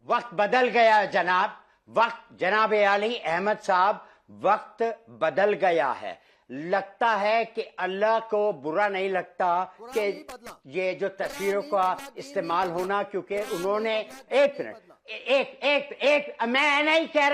वक्त बदल गया जनाब, वक्त जनाब अली अहमद साहब, वक्त बदल गया है। लगता है कि अल्लाह को बुरा नहीं लगता कि ये जो तस्वीरों का इस्तेमाल होना, क्योंकि उन्होंने एक मिनट एक मैं नहीं कह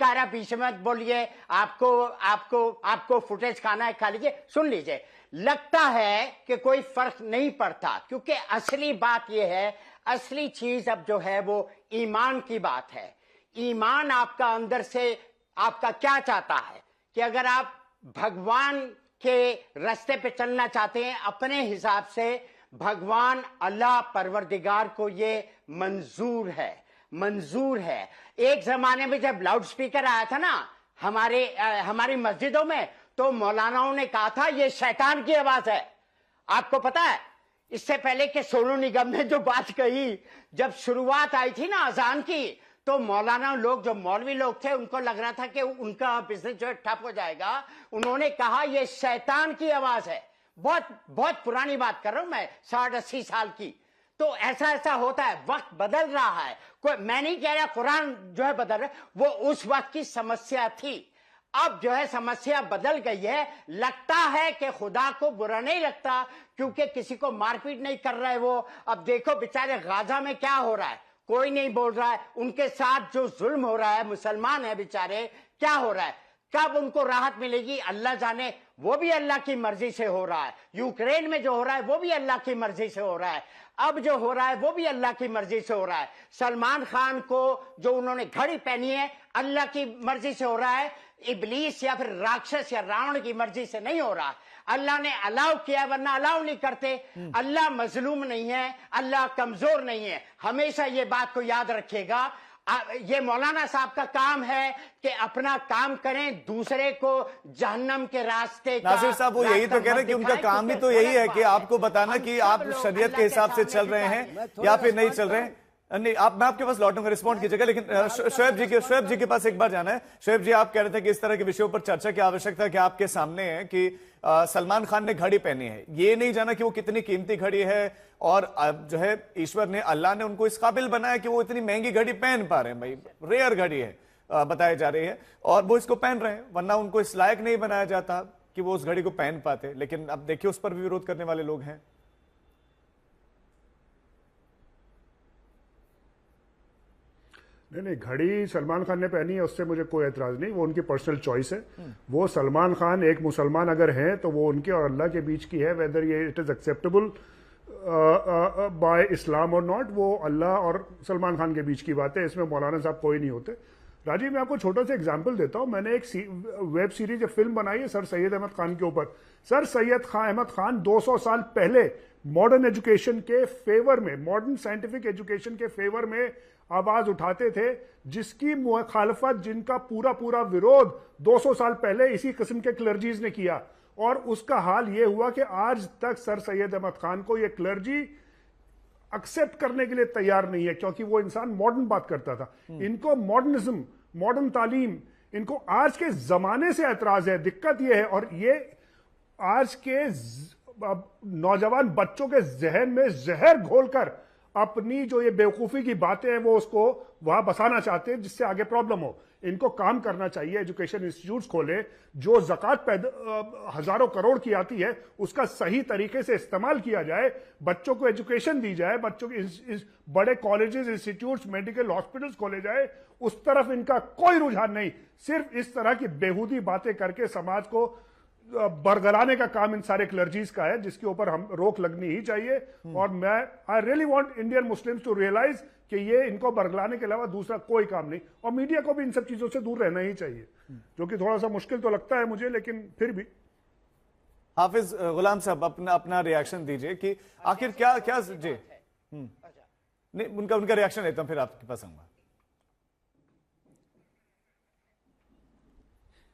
रहा पीछे मत बोलिए। आपको फुटेज खाना है, खा लीजिए, सुन लीजिए। लगता है कि कोई फर्क नहीं पड़ता, क्योंकि असली बात यह है, असली चीज अब जो है वो ईमान की बात है। ईमान आपका अंदर से आपका क्या चाहता है कि अगर आप भगवान के रास्ते पे चलना चाहते हैं अपने हिसाब से, भगवान अल्लाह परवरदिगार को ये मंजूर है। एक जमाने में जब लाउड स्पीकर आया था ना हमारी मस्जिदों में, तो मौलानाओं ने कहा था ये शैतान की आवाज है। आपको पता है, इससे पहले कि सोनू निगम ने जो बात कही, जब शुरुआत आई थी ना अजान की, तो मौलाना लोग, जो मौलवी लोग थे, उनको लग रहा था कि उनका बिजनेस जो है ठप हो जाएगा। उन्होंने कहा ये शैतान की आवाज है। बहुत बहुत पुरानी बात कर रहा हूं मैं, 60-80 साल की। तो ऐसा होता है, वक्त बदल रहा है। मैं नहीं कह रहा कुरान जो है बदल रहा है, वो उस वक्त की समस्या थी। अब जो है समस्या बदल गई है। लगता है कि खुदा को बुरा नहीं लगता क्योंकि किसी को मारपीट नहीं कर रहा है वो। अब देखो बेचारे गाजा में क्या हो रहा है, कोई नहीं बोल रहा है। उनके साथ जो जुल्म हो रहा है, मुसलमान है बेचारे, क्या हो रहा है, कब उनको राहत मिलेगी अल्लाह जाने। वो भी अल्लाह की मर्जी से हो रहा है। यूक्रेन में जो हो रहा है वो भी अल्लाह की मर्जी से हो रहा है। अब जो हो रहा है वो भी अल्लाह की मर्जी से हो रहा है। सलमान खान को जो उन्होंने घड़ी पहनी है, अल्लाह की मर्जी से हो रहा है। इबलीस या फिर राक्षस या रावण की मर्जी से नहीं हो रहा। अल्लाह ने अलाउ किया, वरना अलाउ नहीं करते। अल्लाह मजलूम नहीं है, अल्लाह कमजोर नहीं है। हमेशा ये बात को याद रखिएगा। ये मौलाना साहब का काम है कि अपना काम करें, दूसरे को जहन्नम के रास्ते का। नासिर साहब वो यही तो कह रहे हैं कि उनका काम ही तो यही है कि आपको बताना कि आप शरीयत के हिसाब से चल रहे हैं या फिर नहीं चल रहे हैं। नहीं, मैं आपके पास लौटूंगा रिस्पॉन्ड कीजिएगा, लेकिन शोएब जी के पास एक बार जाना है। शोएब जी, आप कह रहे थे कि इस तरह के विषयों पर चर्चा की आवश्यकता कि आपके सामने है कि सलमान खान ने घड़ी पहनी है, ये नहीं जाना कि वो कितनी कीमती घड़ी है, और जो है ईश्वर ने, अल्लाह ने उनको इस काबिल बनाया कि वो इतनी महंगी घड़ी पहन पा रहे हैं। भाई रेयर घड़ी है बताई जा रही है, और वो इसको पहन रहे हैं, वरना उनको इस लायक नहीं बनाया जाता कि वो उस घड़ी को पहन पाते। लेकिन अब देखिए उस पर भी विरोध करने वाले लोग हैं। नहीं, घड़ी सलमान खान ने पहनी है, उससे मुझे कोई एतराज नहीं, वो उनकी पर्सनल चॉइस है। वो सलमान खान एक मुसलमान अगर हैं तो वो उनके और अल्लाह के बीच की है, वेदर ये इट इज एक्सेप्टेबल बाय इस्लाम और नॉट, वो अल्लाह और सलमान खान के बीच की बात है। इसमें मौलाना साहब कोई नहीं होते। राजीव, मैं आपको छोटा सा एग्जाम्पल देता हूं। मैंने एक वेब सीरीज फिल्म बनाई है सर सैयद अहमद खान के ऊपर। सर सैयद अहमद खान 200 साल पहले मॉडर्न एजुकेशन के फेवर में, मॉडर्न साइंटिफिक एजुकेशन के फेवर में आवाज उठाते थे, जिसकी मुखालफत, जिनका पूरा विरोध 200 साल पहले इसी किस्म के क्लर्जीज ने किया। और उसका हाल यह हुआ कि आज तक सर सैयद अहमद खान को यह क्लर्जी एक्सेप्ट करने के लिए तैयार नहीं है, क्योंकि वो इंसान मॉडर्न बात करता था। इनको मॉडर्निज्म, मॉडर्न तालीम, इनको आज के जमाने से एतराज है। दिक्कत यह है, और ये आज के नौजवान बच्चों के जहन में जहर घोलकर अपनी जो ये बेवकूफी की बातें हैं वो उसको वहां बसाना चाहते हैं, जिससे आगे प्रॉब्लम हो। इनको काम करना चाहिए, एजुकेशन इंस्टीट्यूट्स खोले, जो ज़कात हजारों करोड़ की आती है उसका सही तरीके से इस्तेमाल किया जाए, बच्चों को एजुकेशन दी जाए, बच्चों के बड़े कॉलेजेस, इंस्टीट्यूट्स, मेडिकल हॉस्पिटल्स खोले जाए। उस तरफ इनका कोई रुझान नहीं। सिर्फ इस तरह की बेहूदी बातें करके समाज को बरगलाने का काम इन सारे क्लर्जीज का है, जिसके ऊपर हम रोक लगनी ही चाहिए। और मैं I really want Indian Muslims to realise कि ये इनको बरगलाने के अलावा दूसरा कोई काम नहीं। और मीडिया को भी इन सब चीजों से दूर रहना ही चाहिए, जो कि थोड़ा सा मुश्किल तो लगता है मुझे, लेकिन फिर भी। हाफिज गुलाम साहब अपना रिएक्शन दीजिए कि आखिर क्या क्या जी नहीं, उनका रिएक्शन लेता हूं, फिर आपके पास आऊंगा।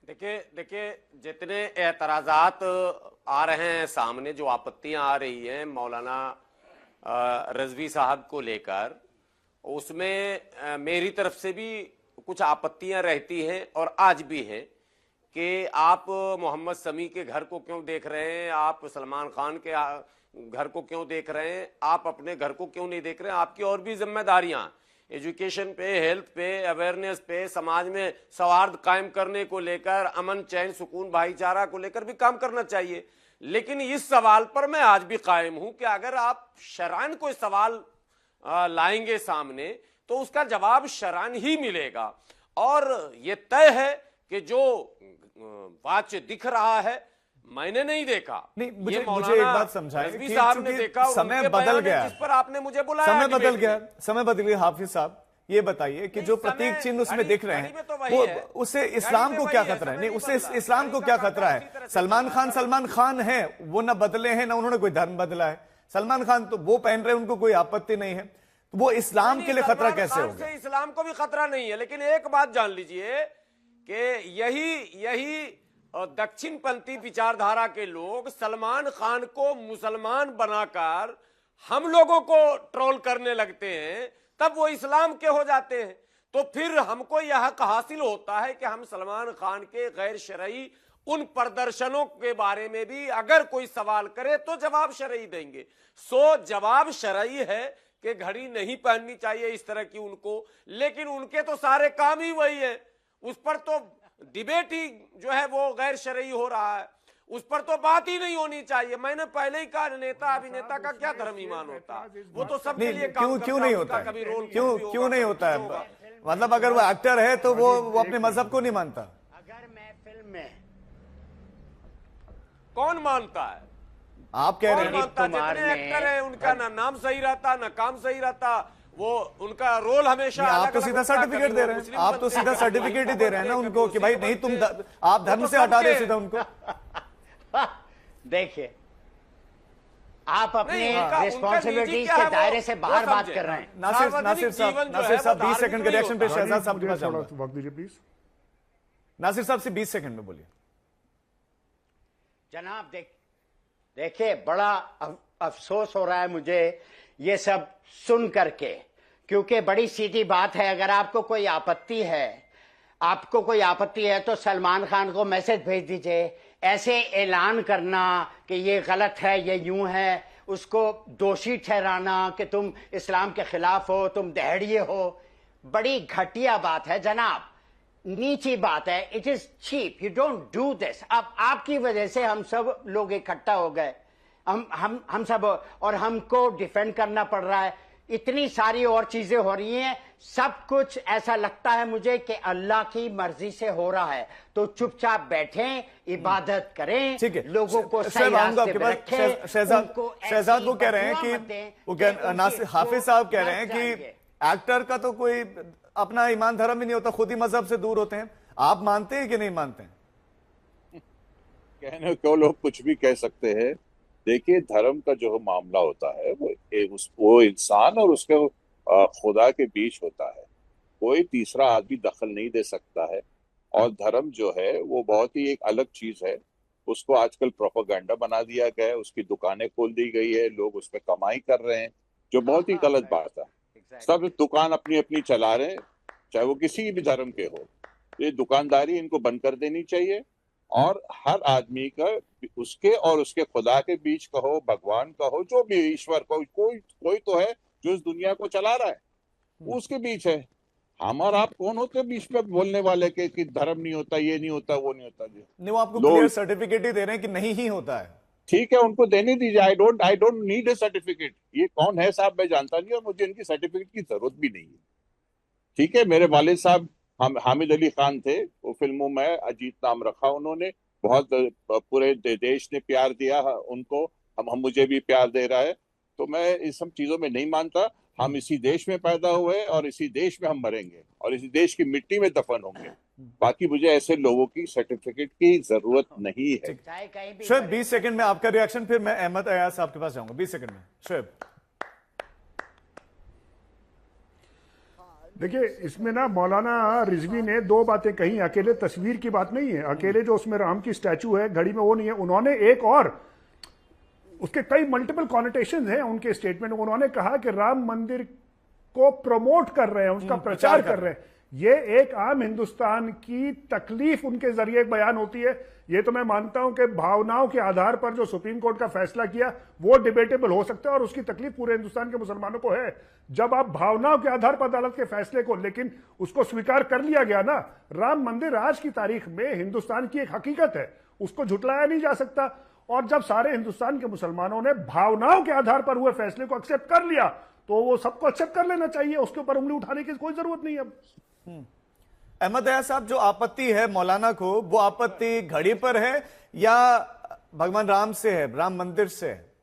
देखिए जितने एतराजात आ रहे हैं सामने, जो आपत्तियां आ रही हैं मौलाना रजवी साहब को लेकर, उसमें मेरी तरफ से भी कुछ आपत्तियां रहती हैं और आज भी हैं। कि आप मोहम्मद शमी के घर को क्यों देख रहे हैं, आप सलमान खान के घर को क्यों देख रहे हैं, आप अपने घर को क्यों नहीं देख रहे हैं। आपकी और भी जिम्मेदारियां, एजुकेशन पे, हेल्थ पे, अवेयरनेस पे, समाज में सौहार्द कायम करने को लेकर, अमन चैन सुकून भाईचारा को लेकर भी काम करना चाहिए। लेकिन इस सवाल पर मैं आज भी कायम हूं कि अगर आप शरअन कोई सवाल लाएंगे सामने तो उसका जवाब शरअन ही मिलेगा। और ये तय है कि जो वाच दिख रहा है, मैंने नहीं देखा, नहीं, मुझे एक मौलाना बात समझाएं रिजवी कि साहब ने चूंकि देखा, समय उनके बदल बयान है गया, जिस पर आपने मुझे बुलाया। समय बदल गया हाफिज साहब, ये बताइए कि जो प्रतीक चिन्ह उसमें दिख रहे हैं वो, उससे इस्लाम को क्या खतरा है? नहीं, उससे इस्लाम को क्या खतरा है? सलमान खान है, वो ना बदले हैं, ना उन्होंने कोई धर्म बदला है। सलमान खान तो वो पहन रहे हैं, उनको कोई आपत्ति नहीं है, तो वो इस्लाम के लिए खतरा कैसे होगा? इस्लाम को भी खतरा नहीं है। लेकिन एक बात जान लीजिए कि यही दक्षिणपंथी विचारधारा के लोग सलमान खान को मुसलमान बनाकर हम लोगों को ट्रोल करने लगते हैं, तब वो इस्लाम के हो जाते हैं। तो फिर हमको यह हक हासिल होता है कि हम सलमान खान के गैर शरई उन प्रदर्शनों के बारे में भी अगर कोई सवाल करे तो जवाब शरई देंगे। सो जवाब शरई है कि घड़ी नहीं पहननी चाहिए इस तरह की उनको, लेकिन उनके तो सारे काम ही वही है। उस पर तो डिबेट ही जो है वो गैर शरई हो रहा है, उस पर तो बात ही नहीं होनी चाहिए। मैंने पहले ही कहा, नेता अभिनेता का क्या धर्म ईमान होता है, वो तो सबके लिए काम क्यों नहीं होता है? कभी रोल क्यों नहीं होता है? मतलब अगर वो एक्टर है तो वो अपने मजहब को नहीं मानता। अगर मैं फिल्म में, कौन मानता है? आप कह रहे हैं जितने एक्टर है उनका ना नाम सही रहता, ना काम सही रहता, वो उनका रोल हमेशा आप तो सीधा सर्टिफिकेट दे रहे हैं, आप तो सीधा सर्टिफिकेट ही दे रहे हैं ना उनको कि भाई नहीं, तुम आप धर्म से हटा दे सीधा उनको। देखिए, आप अपने रिस्पॉन्सिबिलिटीज के दायरे से बाहर बात कर रहे हैं। नासिर साहब 20 सेकंड के रिएक्शन पे शहजाद साहब के पास जाऊंगा। वक्त दीजिए प्लीज। नासिर साहब से 20 सेकंड में बोलिए। जनाब देखिए, बड़ा अफसोस हो रहा है मुझे ये सब सुन करके, क्योंकि बड़ी सीधी बात है। अगर आपको कोई आपत्ति है तो सलमान खान को मैसेज भेज दीजिए। ऐसे ऐलान करना कि ये गलत है, ये यूं है, उसको दोषी ठहराना कि तुम इस्लाम के खिलाफ हो, तुम दहड़िए हो, बड़ी घटिया बात है जनाब, नीची बात है। It is cheap, you don't do this. अब आपकी वजह से हम सब लोग इकट्ठा हो गए, हम सब, और हमको डिफेंड करना पड़ रहा है। इतनी सारी और चीजें हो रही हैं, सब कुछ ऐसा लगता है मुझे कि अल्लाह की मर्जी से हो रहा है। तो चुपचाप बैठें, इबादत करें, ठीक है, लोगों को सही रास्ते पे रखें। शहजाद वो कह रहे हैं कि नासिर हाफिज साहब कह रहे हैं कि एक्टर का तो कोई अपना ईमान धर्म ही नहीं होता, खुद ही मजहब से दूर होते हैं। आप मानते हैं कि नहीं मानते हैं? कहने को लोग कुछ भी कह सकते हैं। देखिए, धर्म का जो मामला होता है वो इंसान और उसके खुदा के बीच होता है। कोई तीसरा आदमी दखल नहीं दे सकता है। और धर्म जो है वो बहुत ही एक अलग चीज है। उसको आजकल प्रोपेगेंडा बना दिया गया है, उसकी दुकानें खोल दी गई है, लोग उस पर कमाई कर रहे हैं, जो बहुत ही गलत बात है। सब दुकान अपनी अपनी चला रहे हैं, चाहे वो किसी भी धर्म के हो। ये दुकानदारी इनको बंद कर देनी चाहिए। और हर आदमी का उसके और उसके खुदा के बीच का हो, भगवान का हो, जो भी ईश्वर का, कोई तो है जो इस दुनिया को चला रहा है, वो उसके बीच है। हम और आप कौन होते हैं बीच में बोलने वाले के कि धर्म नहीं होता, ये नहीं होता, वो नहीं होता। जी नहीं, वो आपको क्लियर सर्टिफिकेट ही दे रहे हैं कि नहीं ही होता है। ठीक है, उनको देने दीजिए। I don't need A certificate. ये कौन है साहब मैं जानता नहीं, और मुझे इनकी सर्टिफिकेट की जरूरत भी नहीं है। ठीक है, मेरे वालिद साहब हामिद अली खान थे, वो फिल्मों में अजीत नाम रखा उन्होंने, बहुत पूरे देश ने प्यार दिया उनको, हम मुझे भी प्यार दे रहा है। तो मैं इस सब चीजों में नहीं मानता। हम इसी देश में पैदा हुए और इसी देश में हम मरेंगे और इसी देश की मिट्टी में दफन होंगे। बाकी मुझे ऐसे लोगों की सर्टिफिकेट की जरूरत नहीं है। शोएब 20 सेकंड में आपका रिएक्शन, फिर मैं अहमद अयाज साहब के पास जाऊंगा। 20 सेकंड में शोएब। देखिए, इसमें ना मौलाना रिजवी ने दो बातें कही। अकेले तस्वीर की बात नहीं है, अकेले जो उसमें राम की स्टैचू है घड़ी में वो नहीं है। उन्होंने एक और, उसके कई मल्टीपल कॉनोटेशंस हैं उनके स्टेटमेंट। उन्होंने कहा कि राम मंदिर को प्रमोट कर रहे हैं, उसका प्रचार कर रहे हैं। ये एक आम हिंदुस्तान की तकलीफ उनके जरिए बयान होती है। ये तो मैं मानता हूं कि भावनाओं के आधार पर जो सुप्रीम कोर्ट का फैसला किया वो डिबेटेबल हो सकता है और उसकी तकलीफ पूरे हिंदुस्तान के मुसलमानों को है। जब आप भावनाओं के आधार पर अदालत के फैसले को, लेकिन उसको स्वीकार कर लिया गया ना। राम मंदिर आज की तारीख में हिंदुस्तान की एक हकीकत है, उसको झुटलाया नहीं जा सकता। और जब सारे हिंदुस्तान के मुसलमानों ने भावनाओं के आधार पर हुए फैसले को एक्सेप्ट कर लिया तो वो सबको एक्सेप्ट कर लेना चाहिए, उसके ऊपर उंगली उठाने की कोई जरूरत नहीं है। अहमद दया साहब, जो आपत्ति है मौलाना को, वो आपत्ति घड़ी पर है या भगवान राम से है, राम मंदिर से है?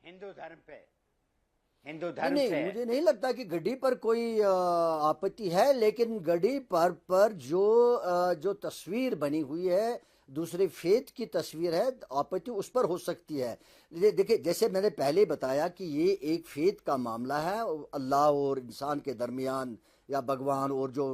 हिंदू धर्म पे, हिंदू धर्म नहीं, से। मुझे नहीं लगता कि गड्डी पर कोई आपत्ति है, लेकिन गड्डी पर जो तस्वीर बनी हुई है, दूसरे फेथ की तस्वीर है, आपत्ति उस पर हो सकती है। देखिए, जैसे मैंने पहले बताया कि ये एक फेथ का मामला है, अल्लाह और इंसान के दरमियान या भगवान और जो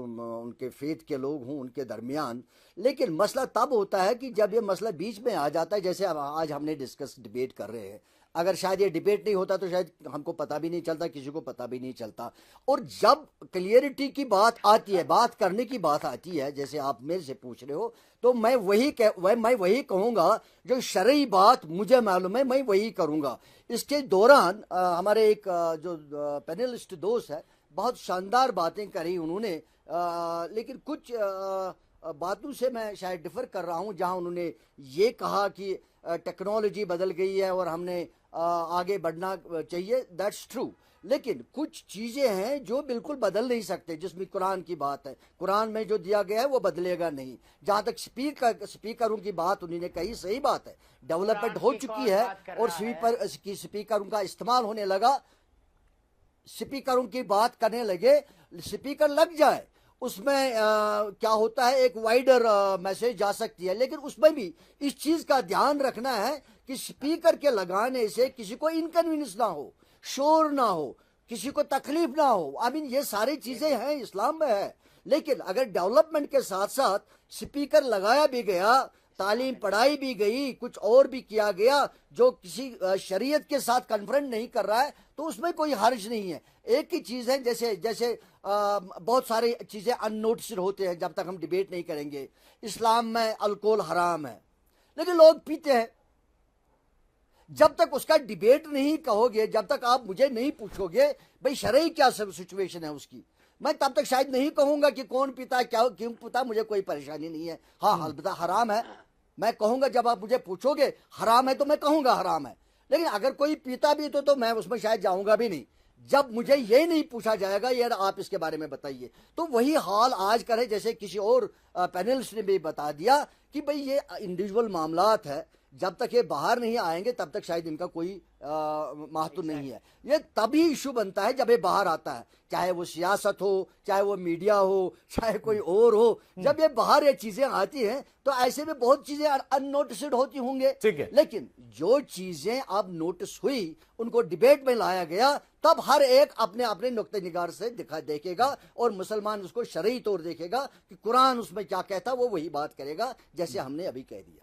उनके फेथ के लोग हों उनके दरमियान। लेकिन मसला तब होता है कि जब ये मसला बीच में आ जाता है, जैसे अब आज हमने डिबेट कर रहे हैं। अगर शायद ये डिबेट नहीं होता तो शायद हमको पता भी नहीं चलता, किसी को पता भी नहीं चलता। और जब क्लियरिटी की बात आती है, बात करने की बात आती है, जैसे आप मेरे से पूछ रहे हो, तो मैं वही कहूंगा जो शरई बात मुझे मालूम है, मैं वही करूंगा। इसके दौरान हमारे एक जो पैनलिस्ट दोस्त है, बहुत शानदार बातें करी उन्होंने, लेकिन कुछ बातों से मैं शायद डिफर कर रहा हूं, जहां उन्होंने ये कहा कि टेक्नोलॉजी बदल गई है और हमने आगे बढ़ना चाहिए। दैट्स ट्रू, लेकिन कुछ चीजें हैं जो बिल्कुल बदल नहीं सकते, जिसमें कुरान की बात है। कुरान में जो दिया गया है वो बदलेगा नहीं। जहां तक स्पीकरों की बात उन्होंने कही, सही बात है, डेवलपमेंट हो चुकी है और स्पीकरों का इस्तेमाल होने लगा। स्पीकरों की बात करने लगे, स्पीकर लग जाए, उसमें क्या होता है, एक वाइडर मैसेज जा सकती है। लेकिन उसमें भी इस चीज का ध्यान रखना है कि स्पीकर के लगाने से किसी को इनकन्वीनियंस ना हो, शोर ना हो, किसी को तकलीफ ना हो। आई मीन ये सारी चीजें हैं, इस्लाम में है। लेकिन अगर डेवलपमेंट के साथ साथ स्पीकर लगाया भी गया, तालीम पढ़ाई भी गई, कुछ और भी किया गया जो किसी शरीयत के साथ कन्फ्रंट नहीं कर रहा है, तो उसमें कोई हर्ज नहीं है। एक ही चीज है, जैसे बहुत सारी चीजें अननोटिस्ड होते हैं जब तक हम डिबेट नहीं करेंगे। इस्लाम में अल्कोहल हराम है, लेकिन लोग पीते हैं। जब तक उसका डिबेट नहीं कहोगे, जब तक आप मुझे नहीं पूछोगे भाई शरई क्या सिचुएशन है उसकी, मैं तब तक शायद नहीं कहूंगा कि कौन पीता है, क्या क्यों पीता, मुझे कोई परेशानी नहीं है। हाँ, अलबत्ता हराम है, मैं कहूंगा। जब आप मुझे पूछोगे हराम है तो मैं कहूंगा हराम है। लेकिन अगर कोई पीता भी तो मैं उसमें शायद जाऊंगा भी नहीं, जब मुझे ये नहीं पूछा जाएगा यार आप इसके बारे में बताइए। तो वही हाल आज करे, जैसे किसी और पैनलिस्ट ने भी बता दिया कि भाई ये इंडिविजुअल मामलात है, जब तक ये बाहर नहीं आएंगे तब तक शायद इनका कोई महत्व नहीं है। ये तभी इशू बनता है जब ये बाहर आता है, चाहे वो सियासत हो, चाहे वो मीडिया हो, चाहे कोई और हो। जब ये बाहर ये चीजें आती हैं तो ऐसे में बहुत चीजें अननोटिस्ड होती होंगे। ठीक है। लेकिन जो चीजें अब नोटिस हुई, उनको डिबेट में लाया गया, तब हर एक अपने अपने नुक्ते निगार से देखेगा और मुसलमान उसको शरई तौर देखेगा कि कुरान उसमें क्या कहता, वो वही बात करेगा, जैसे हमने अभी कह दिया।